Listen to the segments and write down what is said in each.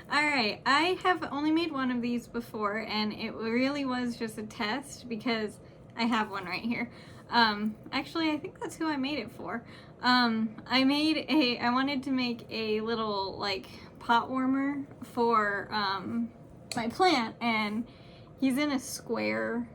Hi! Alright, I have only made one of these before and it really was just a test because I have one right here. Actually I think that's who I made it for. I wanted to make a little like pot warmer for my plant, and he's in a square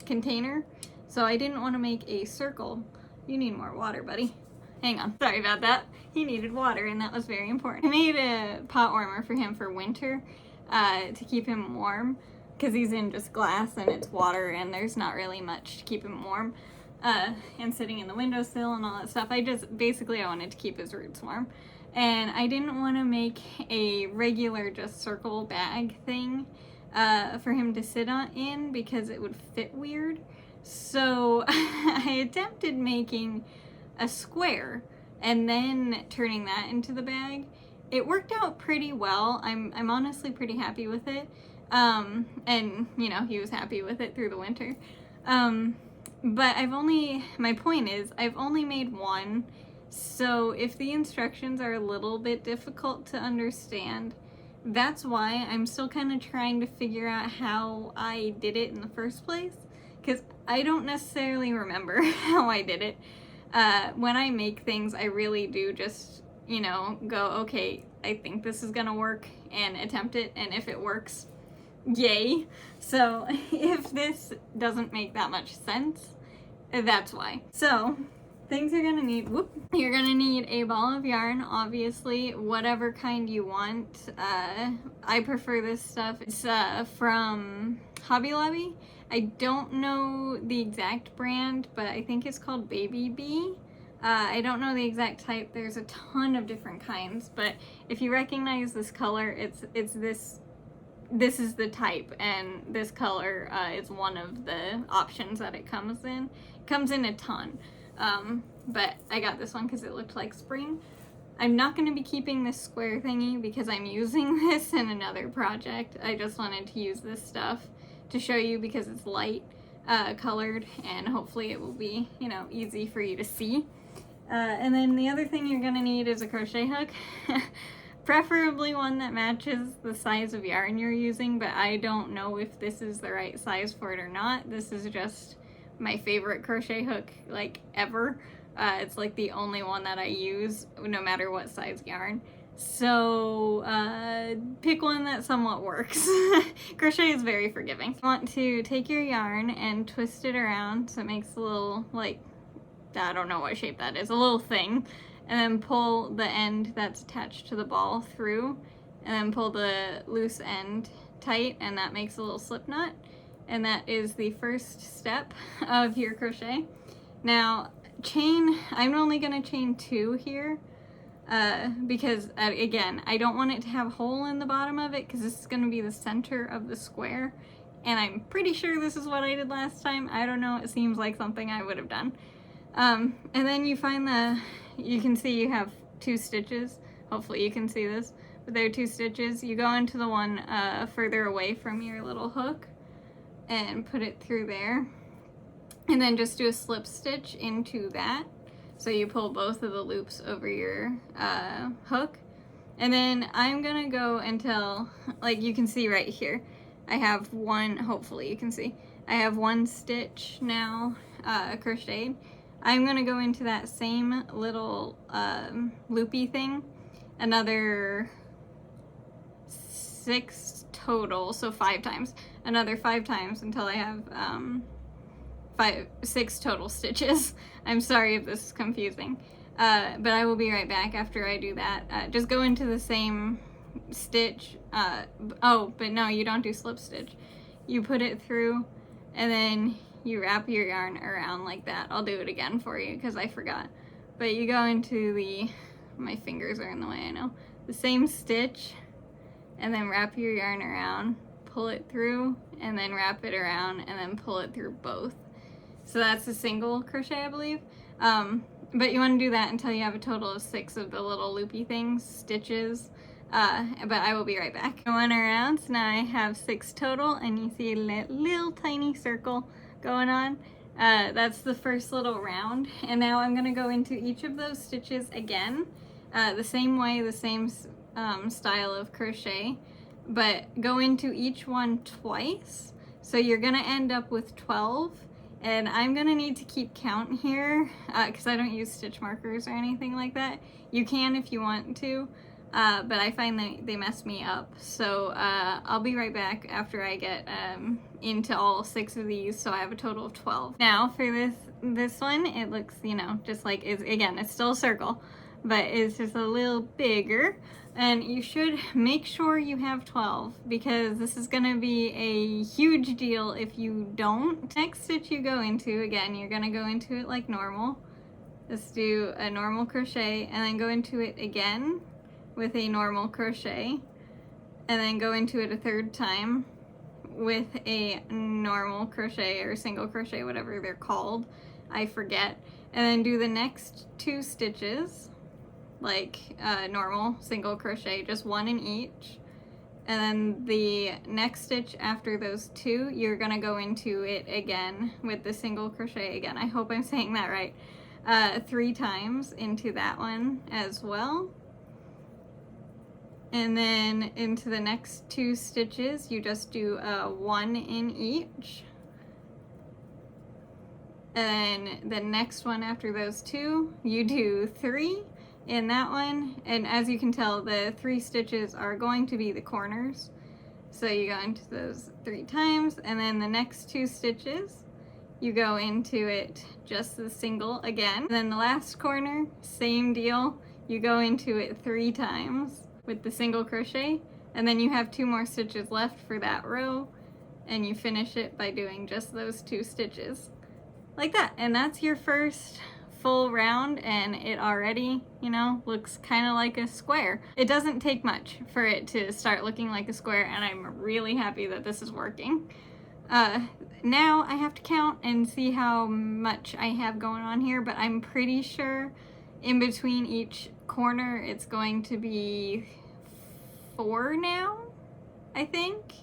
container, so I didn't want to make a circle. You need more water, buddy. Hang on, sorry about that. He needed water and that was very important. I made a pot warmer for him for winter to keep him warm because he's in just glass and it's water and there's not really much to keep him warm. And sitting in the windowsill and all that stuff. I wanted to keep his roots warm. And I didn't want to make a regular just circle bag thing for him to sit in because it would fit weird. So I attempted making a square and then turning that into the bag. It worked out pretty well. I'm honestly pretty happy with it. And you know, he was happy with it through the winter. But my point is, I've only made one, so if the instructions are a little bit difficult to understand, that's why I'm still kind of trying to figure out how I did it in the first place, because I don't necessarily remember how I did it. When I make things, I really do just, you know, go, okay, I think this is gonna work, and attempt it, and if it works, yay. So if this doesn't make that much sense, that's why. So things you're gonna need, you're gonna need a ball of yarn, obviously, whatever kind you want. I prefer this stuff. It's from Hobby Lobby. I don't know the exact brand, but I think it's called Baby Bee. I don't know the exact type. There's a ton of different kinds, but if you recognize this color, it's this is the type, and this color is one of the options that it comes in. It comes in a ton, but I got this one because it looked like spring. I'm not going to be keeping this square thingy because I'm using this in another project. I just wanted to use this stuff to show you because it's light colored, and hopefully it will be, you know, easy for you to see. And then the other thing you're going to need is a crochet hook. Preferably one that matches the size of yarn you're using, but I don't know if this is the right size for it or not. This is just my favorite crochet hook, like, ever. It's like the only one that I use, no matter what size yarn. So, pick one that somewhat works. Crochet is very forgiving. You want to take your yarn and twist it around so it makes a little, like, I don't know what shape that is, a little thing. And then pull the end that's attached to the ball through, and then pull the loose end tight, and that makes a little slip knot. And that is the first step of your crochet. Now, I'm only going to chain 2 here, because, again, I don't want it to have a hole in the bottom of it, because this is going to be the center of the square. And I'm pretty sure this is what I did last time. I don't know, it seems like something I would have done. And then you find you can see you have 2 stitches. Hopefully you can see this, but there are 2 stitches. You go into the one further away from your little hook and put it through there, and then just do a slip stitch into that. So you pull both of the loops over your hook, and then I'm gonna go until, like, you can see right here, I have one, hopefully you can see, I have 1 stitch now crocheted. I'm gonna go into that same little loopy thing, another 6 total, so 5 times, another 5 times until I have 6 total stitches. I'm sorry if this is confusing, but I will be right back after I do that. Just go into the same stitch. Oh, but no, you don't do slip stitch. You put it through, and then you wrap your yarn around like that. I'll do it again for you because I forgot. But you go into my fingers are in the way, I know. The same stitch, and then wrap your yarn around, pull it through, and then wrap it around, and then pull it through both. So that's a single crochet, I believe. But you want to do that until you have a total of 6 of the little loopy things, stitches. But I will be right back. Going around, so now I have 6 total, and you see a little tiny circle going on. That's the first little round, and now I'm going to go into each of those stitches again, the same way, the same style of crochet, but go into each one twice. So you're gonna end up with 12, and I'm gonna need to keep count here because I don't use stitch markers or anything like that. You can if you want to, but I find that they mess me up. So I'll be right back after I get into all 6 of these, so I have a total of 12. Now for this one, it looks, you know, just like, again, it's still a circle, but it's just a little bigger. And you should make sure you have 12 because this is going to be a huge deal if you don't. Next stitch you go into, again, you're going to go into it like normal. Just do a normal crochet and then go into it again with a normal crochet, and then go into it a third time with a normal crochet or single crochet, whatever they're called, I forget, and then do the next 2 stitches like normal single crochet, just 1 in each, and then the next stitch after those 2 you're gonna go into it again with the single crochet again. I hope I'm saying that right. 3 times into that one as well, and then into the next 2 stitches you just do 1 in each, and the next one after those 2 you do 3 in that one, and as you can tell the 3 stitches are going to be the corners, so you go into those 3 times, and then the next 2 stitches you go into it just the single again, and then the last corner, same deal, you go into it 3 times with the single crochet, and then you have 2 more stitches left for that row, and you finish it by doing just those 2 stitches like that, and that's your first full round, and it already, you know, looks kind of like a square. It doesn't take much for it to start looking like a square, and I'm really happy that this is working. Now I have to count and see how much I have going on here, but I'm pretty sure in between each corner it's going to be 4 now, I think,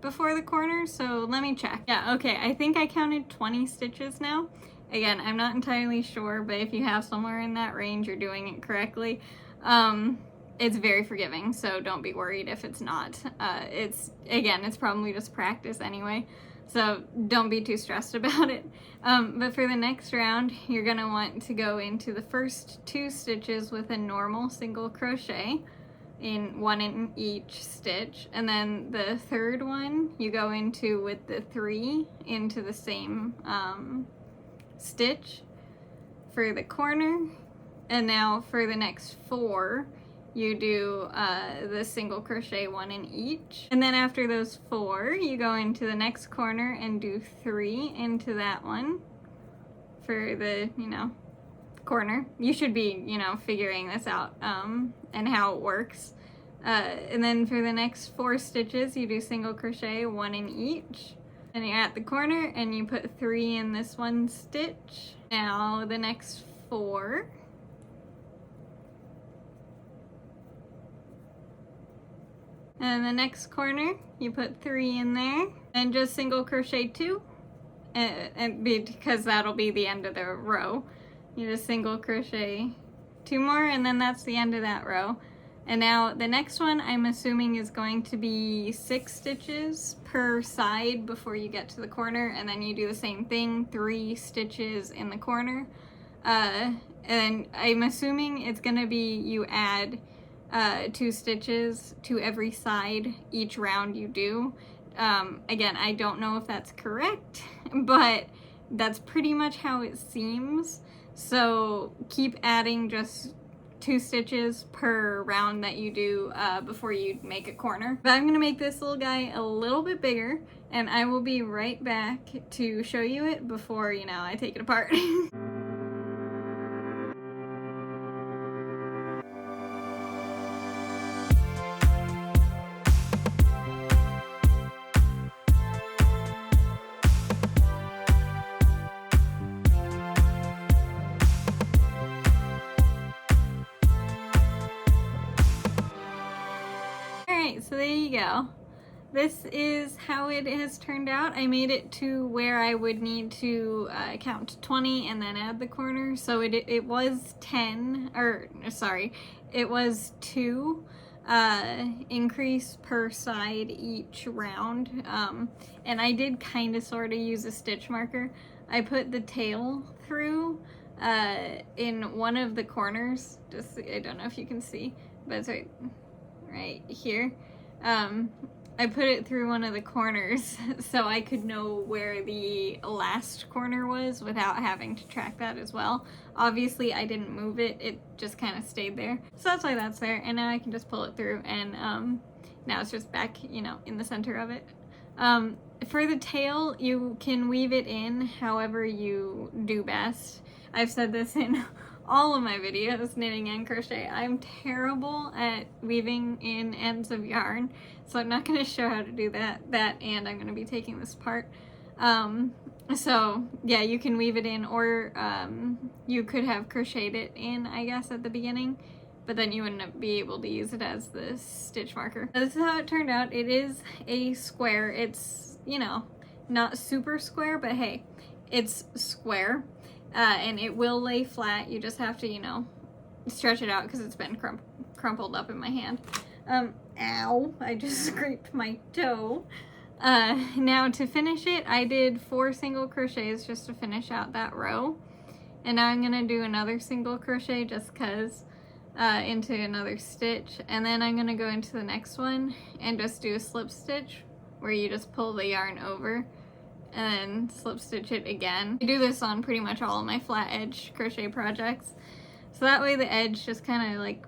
before the corner, so let me check. Yeah, okay, I think I counted 20 stitches now. Again, I'm not entirely sure, but if you have somewhere in that range, you're doing it correctly. It's very forgiving, so don't be worried if it's not. It's probably just practice anyway, so don't be too stressed about it. But for the next round, you're gonna want to go into the first 2 stitches with a normal single crochet, in 1 in each stitch, and then the third one you go into with the 3 into the same stitch for the corner, and now for the next 4 you do the single crochet 1 in each, and then after those 4 you go into the next corner and do 3 into that one for the, you know, corner. You should be, you know, figuring this out and how it works, and then for the next 4 stitches you do single crochet 1 in each, and you're at the corner and you put 3 in this one stitch. Now the next 4, and the next corner you put 3 in there and just single crochet 2, and because that'll be the end of the row, you just single crochet 2 more, and then that's the end of that row. And now the next one I'm assuming is going to be 6 stitches per side before you get to the corner, and then you do the same thing, 3 stitches in the corner, and I'm assuming it's gonna be you add 2 stitches to every side each round you do. Again, I don't know if that's correct, but that's pretty much how it seems, so keep adding just 2 stitches per round that you do before you make a corner. But I'm gonna make this little guy a little bit bigger, and I will be right back to show you it before, you know, I take it apart. So there you go. This is how it has turned out. I made it to where I would need to count to 20 and then add the corner. So it was 10, or sorry, it was 2 increase per side each round. And I did kind of sort of use a stitch marker. I put the tail through in one of the corners. Just, I don't know if you can see, but it's right here. I put it through one of the corners so I could know where the last corner was without having to track that as well. Obviously I didn't move it, it just kind of stayed there. So that's why that's there, and now I can just pull it through, and now it's just back, you know, in the center of it. For the tail, you can weave it in however you do best. I've said this in all of my videos, knitting and crochet. I'm terrible at weaving in ends of yarn, so I'm not going to show how to do that, and I'm going to be taking this apart. So yeah, you can weave it in, or you could have crocheted it in, I guess, at the beginning, but then you wouldn't be able to use it as the stitch marker. This is how it turned out. It is a square. It's, you know, not super square, but hey, it's square. And it will lay flat. You just have to, you know, stretch it out because it's been crumpled up in my hand. Ow, I just scraped my toe. Now to finish it, I did 4 single crochets just to finish out that row. And now I'm gonna do another single crochet just cause, into another stitch. And then I'm gonna go into the next one and just do a slip stitch where you just pull the yarn over and then slip stitch it again. I do this on pretty much all of my flat edge crochet projects. So that way the edge just kind of like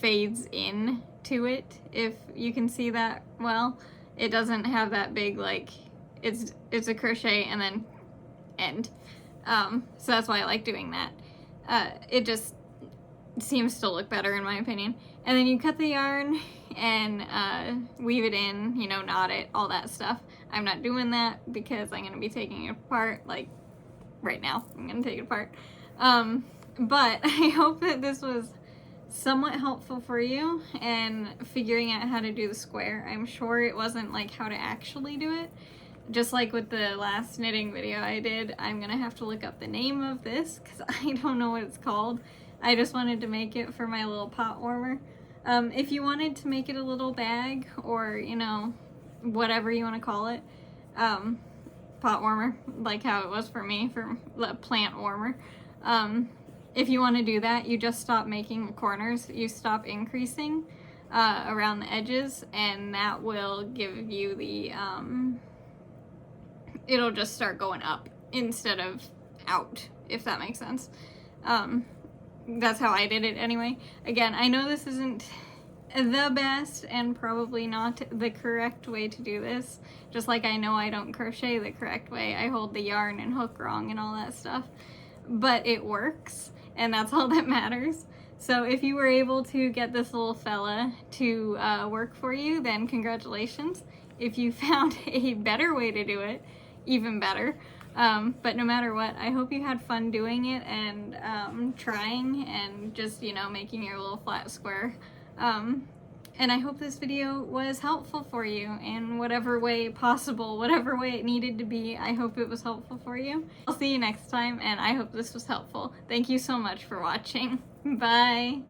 fades in to it, if you can see that well. It doesn't have that big, like, it's a crochet and then end. So that's why I like doing that. It just seems to look better in my opinion. And then you cut the yarn and weave it in, you know, knot it, all that stuff. I'm not doing that because I'm going to be taking it apart, like, right now. I'm going to take it apart. But I hope that this was somewhat helpful for you and figuring out how to do the square. I'm sure it wasn't, like, how to actually do it. Just like with the last knitting video I did, I'm going to have to look up the name of this because I don't know what it's called. I just wanted to make it for my little pot warmer. If you wanted to make it a little bag, or, you know, whatever you want to call it, pot warmer, like how it was for me, for the plant warmer. If you want to do that, you just stop making the corners, you stop increasing around the edges, and that will give you the, it'll just start going up instead of out, if that makes sense. That's how I did it anyway. Again, I know this isn't the best and probably not the correct way to do this. Just like I know I don't crochet the correct way. I hold the yarn and hook wrong and all that stuff. But it works, and that's all that matters. So if you were able to get this little fella to work for you, then congratulations. If you found a better way to do it, even better. But no matter what, I hope you had fun doing it and trying and just, you know, making your little flat square. And I hope this video was helpful for you in whatever way possible, whatever way it needed to be. I hope it was helpful for you. I'll see you next time, and I hope this was helpful. Thank you so much for watching. Bye!